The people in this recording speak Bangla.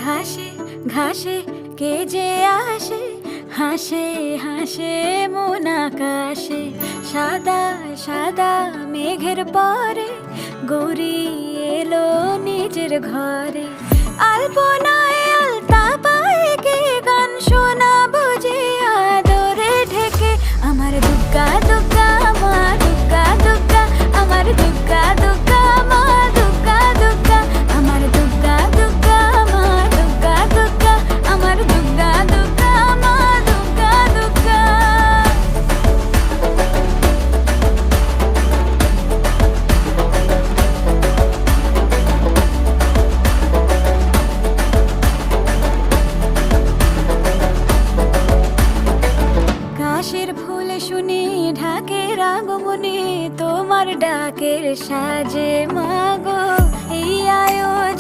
ঘাসে ঘাসে কে যে আসে, হাসে হাসে মন আকাশে। সাদা সাদা মেঘের পরে গৌরী এলো নিজের ঘরে। আলপনায় আলতা পায়ে কে গান শোনাবো যে আদরে ঢেকে। আমার দুগ্গা দুগ্গা মা দুগ্গা দুগ্গা, আমার দুগ্গা দুগ্গা মা দুগ্গা দুগ্গা, আমার দুগ্গা দুগ্গা মা দুগ্গা দুগ্গা, আমার দুগ্গা দুগ্গা মা দুগ্গা দুগ্গা। কাশের ফুল শুনি ঢাকের আগমনে, তোমার ডাকের সাজে